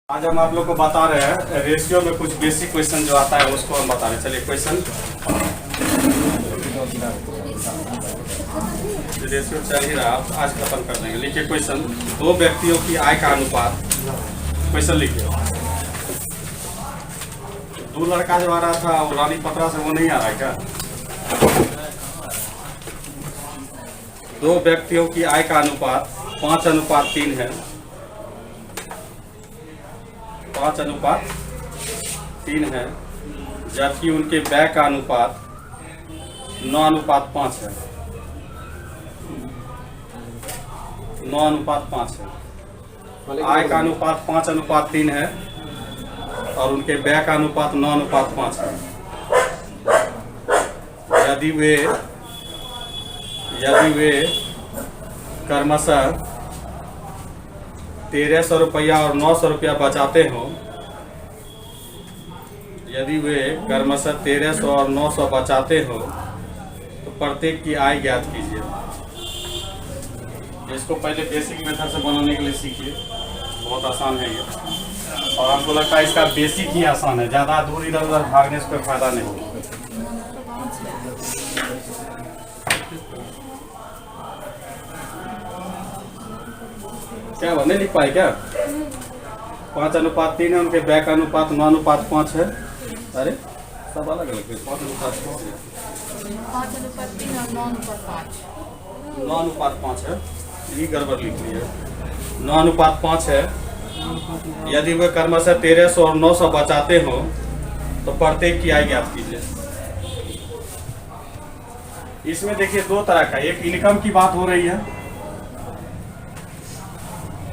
आज हम आप लोग को बता रहे हैं रेशियो में कुछ बेसिक क्वेश्चन जो आता है उसको हम बता रहे हैं। चलिए क्वेश्चन रेशियो चल ही रहा, आज खत्म कर देंगे। लिखिए क्वेश्चन, दो व्यक्तियों की आय का अनुपात। क्वेश्चन लिखिए, दो लड़का जो आ रहा था वो रानी पत्रा से वो नहीं आ रहा है क्या? दो व्यक्तियों की आय का अनुपात 5:3 है। 5:3 है, जबकि उनके व्यय का अनुपात 9:5 है। 9:5 है। आय का अनुपात 5:3 है और उनके व्यय का अनुपात 9:5 है। यदि वे क्रमशः 1300 रुपया और 900 रुपया बचाते हो, यदि वे क्रमशः 1300 और 900 बचाते हो तो प्रत्येक की आय ज्ञात कीजिए। इसको पहले बेसिक मेथड से बनाने के लिए सीखिए, बहुत आसान है ये। और हमको लगता है इसका बेसिक ही आसान है, ज़्यादा दूर इधर उधर भागने से कोई फायदा नहीं होगा। क्या नहीं लिख पाए क्या? 5:3 है, उनके व्यय का अनुपात 9:5 है। अरे सब अलग अलग है। 5:3 और 9:5 है, ये गड़बड़ लिख ली है। 9:5 है। यदि वे क्रमशः 1300 और 900 बचाते हो तो प्रत्येक की आय ज्ञात कीजिए। इसमें देखिए दो तरह का, एक इनकम की बात हो रही है।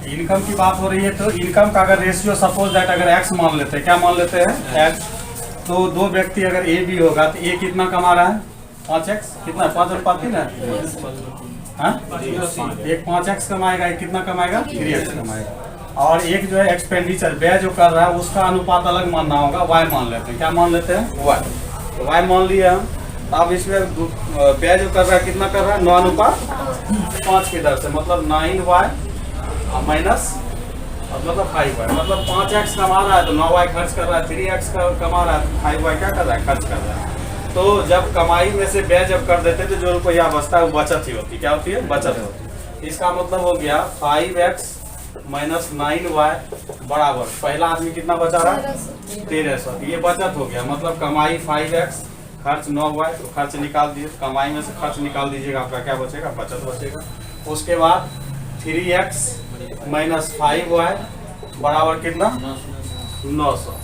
इनकम की बात हो रही है तो इनकम का अगर रेशियो सपोज दैट अगर x मान लेते हैं, क्या मान लेते हैं x, तो दो व्यक्ति अगर ए बी होगा तो ए कितना कमा रहा है? 5x। कितना? 5:3 है। हाँ, एक 5x कमाएगा, एक कितना कमाएगा? 3x कमाएगा। और एक जो है एक्सपेंडिचर व्यय जो कर रहा है उसका अनुपात अलग मानना होगा, y मान लेते हैं। क्या मान लेते हैं? y। तो y मान लिया हम। अब इसमें व्यय जो कर रहा है कितना कर रहा है? 9:5 की दर से, मतलब 9y माइनस मतलब 5y, मतलब 5x कमा रहा है तो 9y खर्च कर रहा है, 3x कमा रहा है तो 5y क्या कर रहा है? खर्च कर रहा है। तो जब कमाई में से व्यय जब कर देते तो जो रुपया बचता है वो बचत ही होती है। क्या होती है? बचत होती है। इसका मतलब हो गया 5x माइनस 9y बराबर, पहला आदमी कितना बचा रहा है? 1300। ये बचत हो गया, मतलब कमाई 5x, खर्च 9y, तो खर्च निकाल दीजिए। कमाई में से खर्च निकाल दीजिएगा, आपका क्या बचेगा? बचत बचेगा। उसके बाद 3x माइनस 5y बराबर कितना? 900।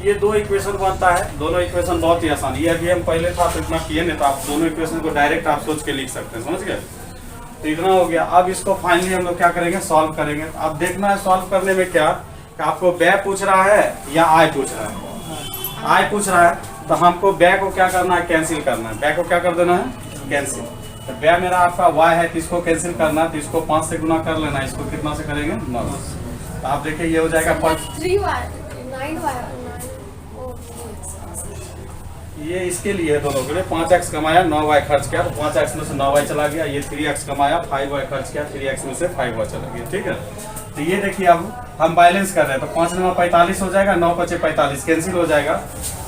ये दो इक्वेशन बनता है। दोनों इक्वेशन बहुत ही आसान, ये अभी हम पहले था तो इतना किए नहीं, तो आप दोनों इक्वेशन को डायरेक्ट आप सोच के लिख सकते हैं। समझ गए? तो इतना हो गया। अब इसको फाइनली हम लोग क्या करेंगे? सॉल्व करेंगे। अब देखना है सॉल्व करने में क्या कि आपको व्यय पूछ रहा है या आय पूछ रहा है। आय पूछ रहा है तो हमको व्यय को क्या करना है? कैंसिल करना है। व्यय को क्या कर देना है? कैंसिल। तो व्यय मेरा आपका y है, तो इसको कैंसिल करना है, तो इसको 5 से गुना कर लेना है। इसको कितना से करेंगे? 9। तो आप देखिए ये हो जाएगा 3y 9y। ये इसके लिए है दोनों के लिए। 5x कमाया, 9y खर्च किया, तो 5x में से 9y चला गया। ये 3x कमाया, 5y खर्च किया, 3x में से 5y चला गया। ठीक है, तो ये देखिए अब हम बैलेंस कर रहे हैं, तो 5 × 45 हो जाएगा, 9 × 5 = 45, कैंसिल हो जाएगा।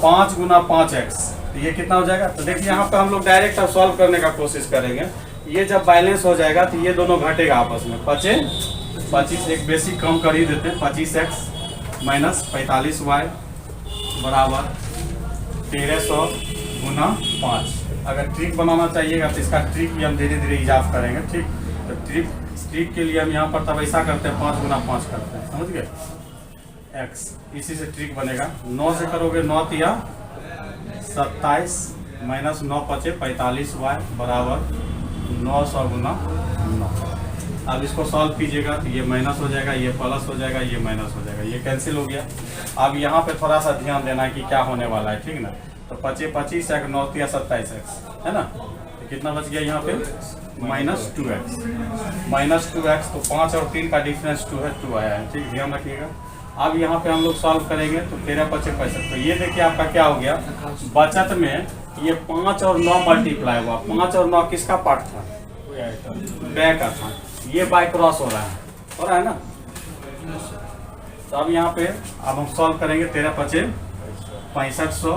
5 × 5x, तो ये कितना हो जाएगा? तो देखिए यहाँ पे हम लोग डायरेक्ट अब सॉल्व करने का कोशिश करेंगे। ये जब बैलेंस हो जाएगा तो ये दोनों घटेगा आपस में। 25 एक बेसिक कम कर ही देते हैं। 25x माइनस 45y बराबर 1300 × 5। अगर ट्रिक बनाना चाहिएगा तो इसका ट्रिक भी हम धीरे धीरे इजाफ करेंगे। ठीक, तो ट्रिक के लिए हम यहाँ पर तब ऐसा करते हैं, 5 × 5 करते हैं। समझ गए? x, इसी से ट्रिक बनेगा। 9 से करोगे 9 × 27 माइनस 9 × 5 = 45y बराबर 900 × 9। अब इसको सॉल्व कीजिएगा तो ये माइनस हो जाएगा, ये प्लस हो जाएगा, ये माइनस हो जाएगा, ये कैंसिल हो गया। अब यहाँ पे थोड़ा सा ध्यान देना है कि क्या होने वाला है। ठीक ना, तो 25 25 1 9 × 27x है ना, तो कितना बच गया यहाँ पे? -2x। -2x, तो 5 और 3 का डिफरेंस 2 है, 2 आया है। ठीक, ध्यान रखिएगा। अब यहाँ पे हम लोग सॉल्व करेंगे तो 13 × 5 = 65। तो ये देखिए आपका क्या हो गया? बचत में ये 5 और 9 मल्टीप्लाई हुआ। 5 और 9 किसका पार्ट था? व्यय का था। ये बाय क्रॉस हो रहा है ना? तो अब यहाँ पे अब हम सॉल्व करेंगे 13×5=6500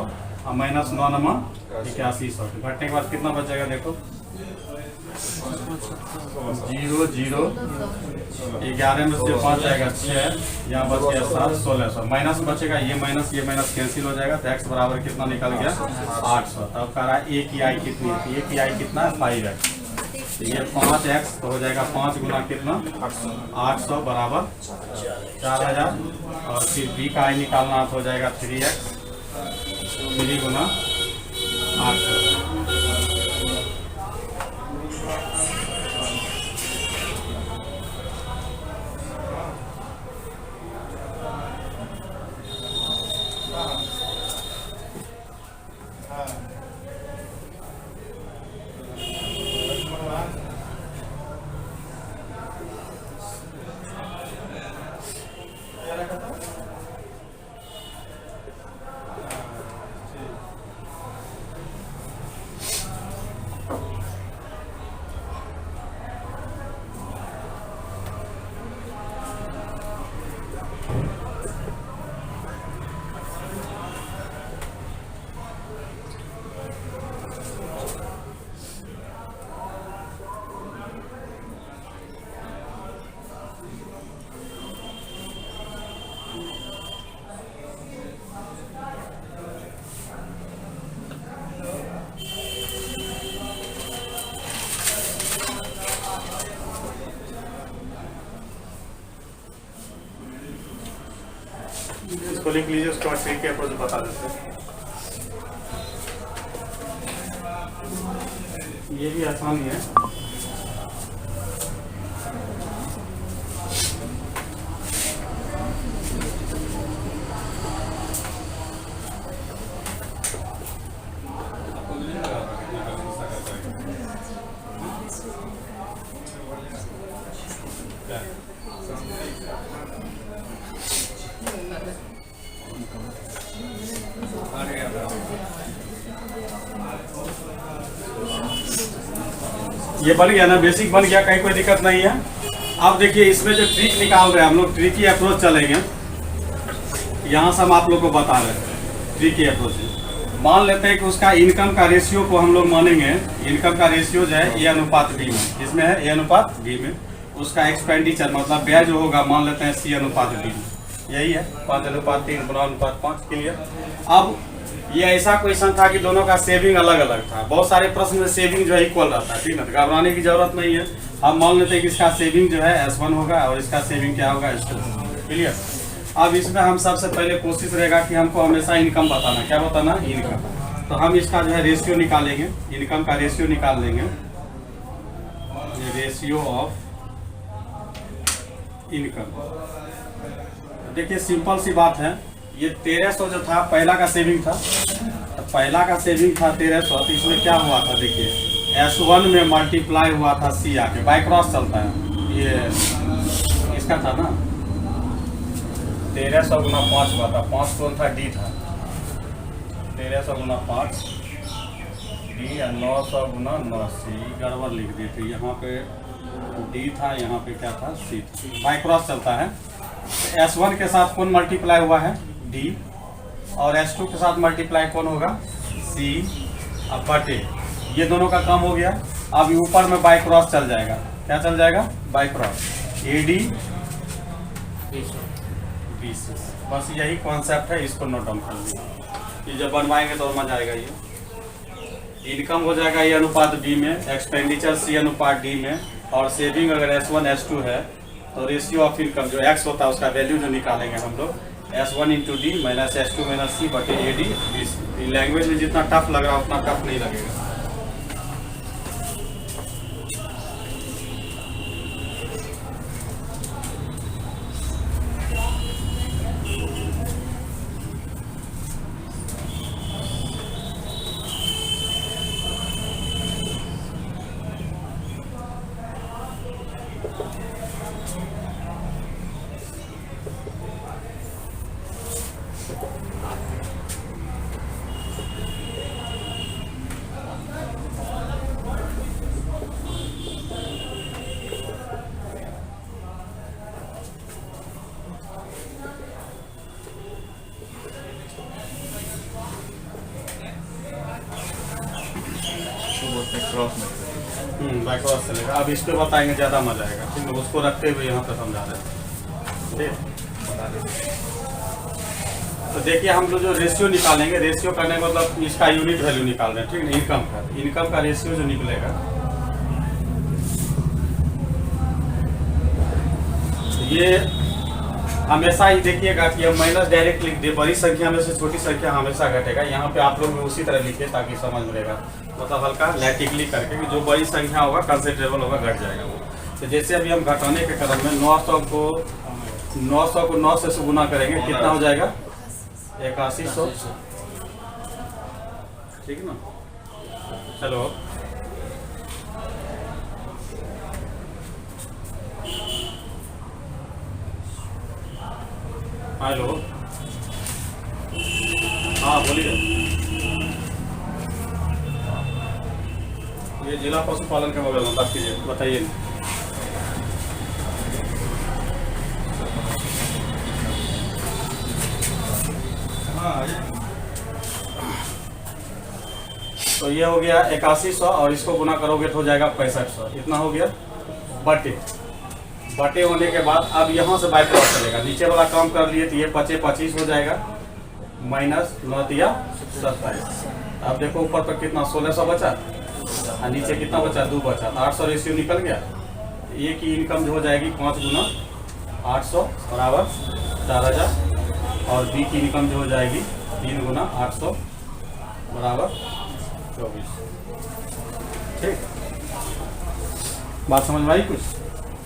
और माइनस 9×8100 घटने के बाद कितना बचेगा देखो 0 0 11 में से 5 जाएगा 6 यहाँ बच गया 7 1600 माइनस बचेगा ये माइनस कैंसिल हो जाएगा तो x बराबर कितना निकल गया 800। तब कह रहा है a की i कितनी है, a की i कितना है 5x तो ये 5x तो हो जाएगा 5 गुना कितना 800 बराबर 4000 और फिर b का i निकालना तो हो जाएगा 3x 3 गुना 800। इसको लिख लीजिए, उसके बाद ट्रिक के अप्रोच बता देते हैं। ये भी आसान ही है। ये बन गया ना, बेसिक बन गया, कहीं कोई दिक्कत नहीं है। अब देखिए इसमें जो ट्रिक निकाल रहे हैं हम लोग, ट्रिकी अप्रोच चलेंगे। यहाँ से हम आप लोग को बता रहे हैं ट्रिकी अप्रोच। मान लेते हैं कि उसका इनकम का रेशियो को हम लोग मानेंगे, इनकम का रेशियो जो है ए अनुपात बी में, इसमें है ए अनुपात बी में। उसका एक्सपेंडिचर मतलब व्यय जो होगा मान लेते हैं सी अनुपात डी में, यही है 5:3 9:5 के लिए। अब ये ऐसा क्वेश्चन था कि दोनों का सेविंग अलग अलग था। बहुत सारे प्रश्न में सेविंग जो है इक्वल रहता है, ठीक है, घबराने की जरूरत नहीं है। हम मान लेते हैं कि इसका सेविंग जो है S1 होगा और इसका सेविंग क्या होगा S2, क्लियर। अब इसमें हम सबसे पहले कोशिश रहेगा कि हमको हमेशा इनकम बताना, क्या बताना, इनकम। तो हम इसका जो है रेशियो निकालेंगे, इनकम का रेशियो निकाल लेंगे, रेशियो ऑफ इनकम। देखिए सिंपल सी बात है, ये 1300 जो था पहला का सेविंग था, तो पहला का सेविंग था 1300। तो इसमें क्या हुआ था देखिए, S1 में मल्टीप्लाई हुआ था C आके, बाय क्रॉस चलता है, ये इसका था ना 1300 गुना 5 हुआ था, 5 कौन था, D था, 1300 गुना 5 D और 900 गुना 9 C, गड़बड़ लिख दी थी, यहाँ पे D था, यहाँ पे क्या था, C था, बाय क्रॉस चलता है। S1 के साथ कौन मल्टीप्लाई हुआ है, D, और S2 के साथ मल्टीप्लाई कौन होगा, C। अब बटे ये दोनों का कम हो गया। अब ऊपर में बाय क्रॉस चल जाएगा, क्या चल जाएगा, बाय क्रॉस, AD BC। बस यही कॉन्सेप्ट है, इसको नोट डाउन कर लीजिए। ये जब बनवाएंगे तो मजा आएगा। ये इनकम हो जाएगा ए अनुपात B में, एक्सपेंडिचर C अनुपात D में, और सेविंग अगर S1 S2 है तो रेशियो ऑफ इनकम जो x होता है उसका वैल्यू जो निकालेंगे हम लोग, S1 × D minus S2 minus C बटे AD BC। लैंग्वेज में जितना टफ लग रहा है उतना टफ नहीं लगेगा। क्रॉस में बाय क्रॉस चलेगा। अब इस पे बताएंगे, ज़्यादा मजा आएगा। ठीक है, उसको रखते हुए यहाँ पे समझा रहे हैं। ठीक, बता देते। तो देखिए हम लोग जो रेशियो निकालेंगे, रेशियो करने का मतलब इसका यूनिट वैल्यू निकाल रहे हैं। ठीक है, इनकम का रेशियो जो निकलेगा, ये हमेशा ही देखिएगा कि हम माइनस डायरेक्ट लिख दे, बड़ी संख्या में से छोटी संख्या हमेशा घटेगा। यहाँ पे आप लोग भी उसी तरह लिखिए ताकि समझ मिलेगा, मतलब हल्का लैटिकली करके कि जो बड़ी संख्या होगा कंसिडरेबल होगा, घट जाएगा वो। तो जैसे अभी हम घटाने के क्रम में 900 को 9 से गुना करेंगे, कितना हो जाएगा? 8100। ठीक है ना। चलो हेलो, हाँ बोलिए। ये जिला पशुपालन के बगल में, बात कीजिए, बताइए। तो ये हो गया 8100 और इसको गुना करोगे तो हो जाएगा 6500। इतना हो गया बटे होने के बाद अब यहाँ से बाई क्रॉस चलेगा। नीचे वाला काम कर लिए तो ये 25 हो जाएगा, माइनस 9 या 27। अब देखो ऊपर पर कितना 1600 बचा और नीचे कितना बचा? 2 बचा, 800 रेशियो निकल गया। ए की इनकम जो हो जाएगी 5 गुना 800 बराबर 4000, और बी की इनकम जो हो जाएगी 3 गुना 800 बराबर 24। ठीक, बात समझ में आई? कुछ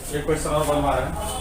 एक क्वेश्चन और बनवा रहे हैं।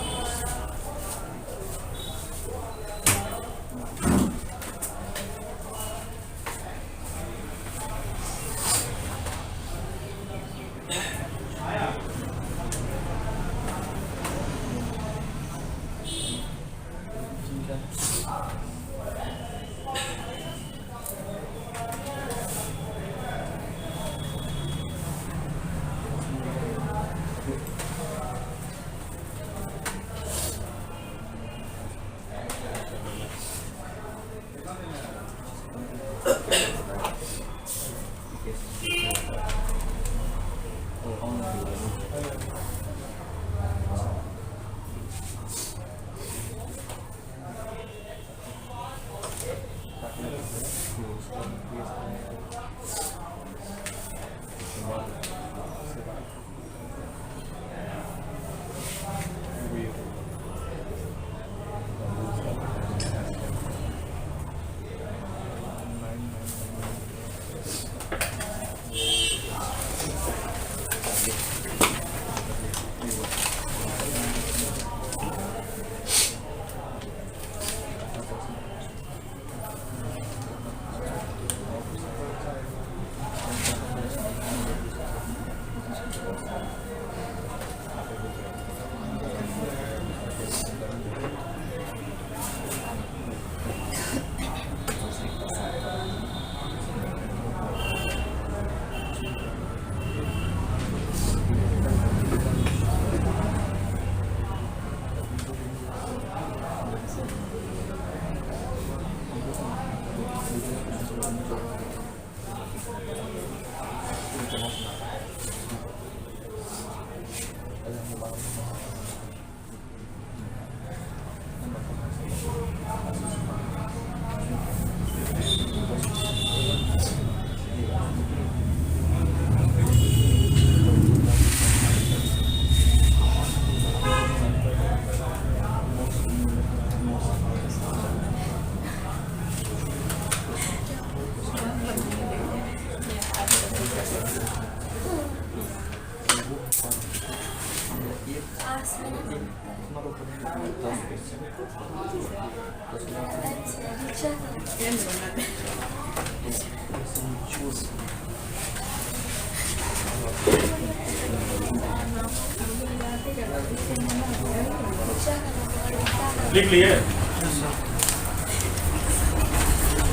लिख लिए?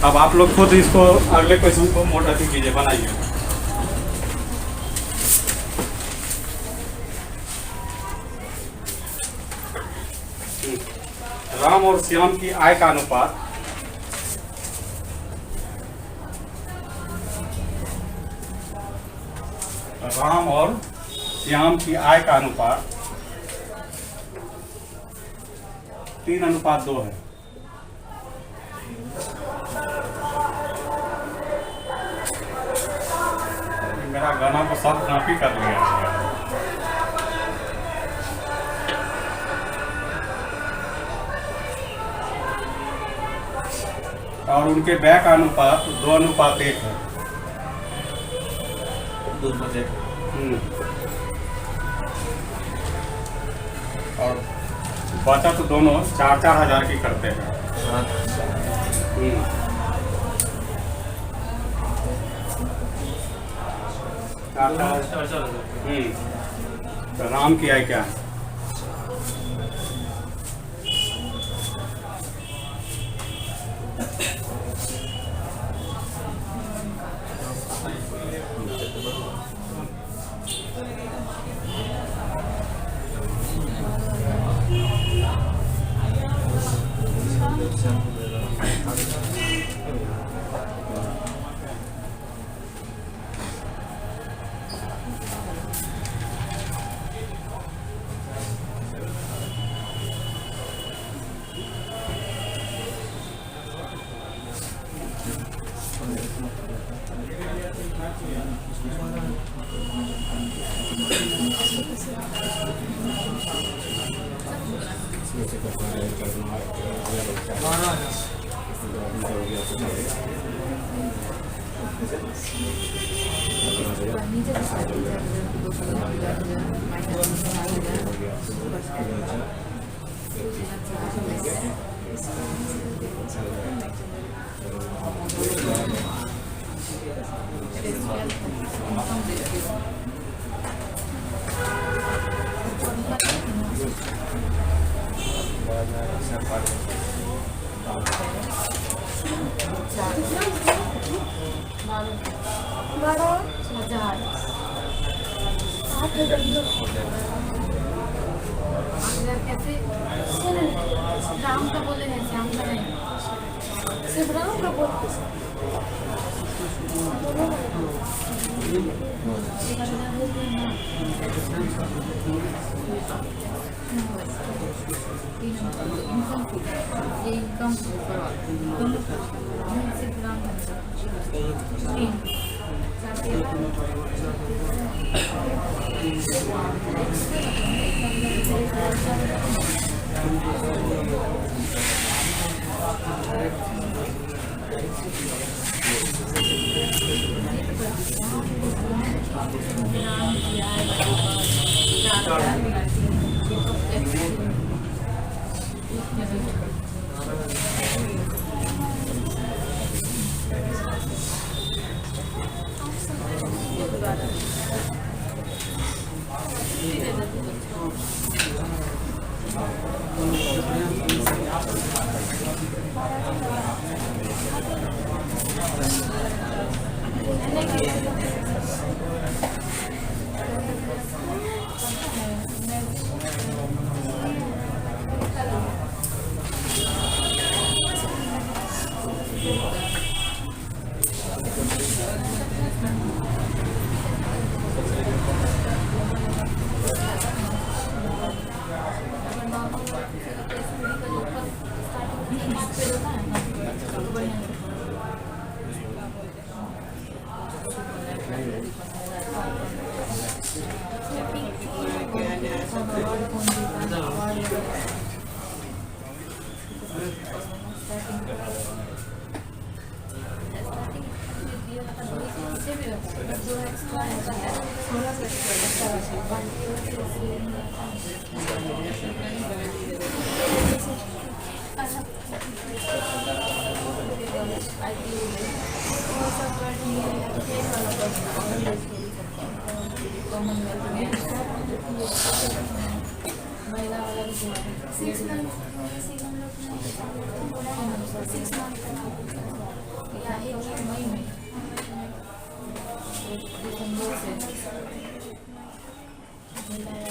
अब आप लोग खुद इसको अगले क्वेश्चन को मोटा कीजिए, बनाइए। राम और श्याम की आय का अनुपात राम और श्याम की आय का अनुपात 3:2 है। मेरा गाना को सब कॉपी कर लिया है। और उनके व्यय का अनुपात 2:1 है। 2:1। और बचत दोनों 4-4 हज़ार की करते हैं। तो राम की आय क्या है? राम का बोले हैं, श्याम का नहीं, सिर्फ राम का बोले। ये इनकम सिर्फ राम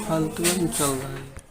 फालतू में चल रहा है।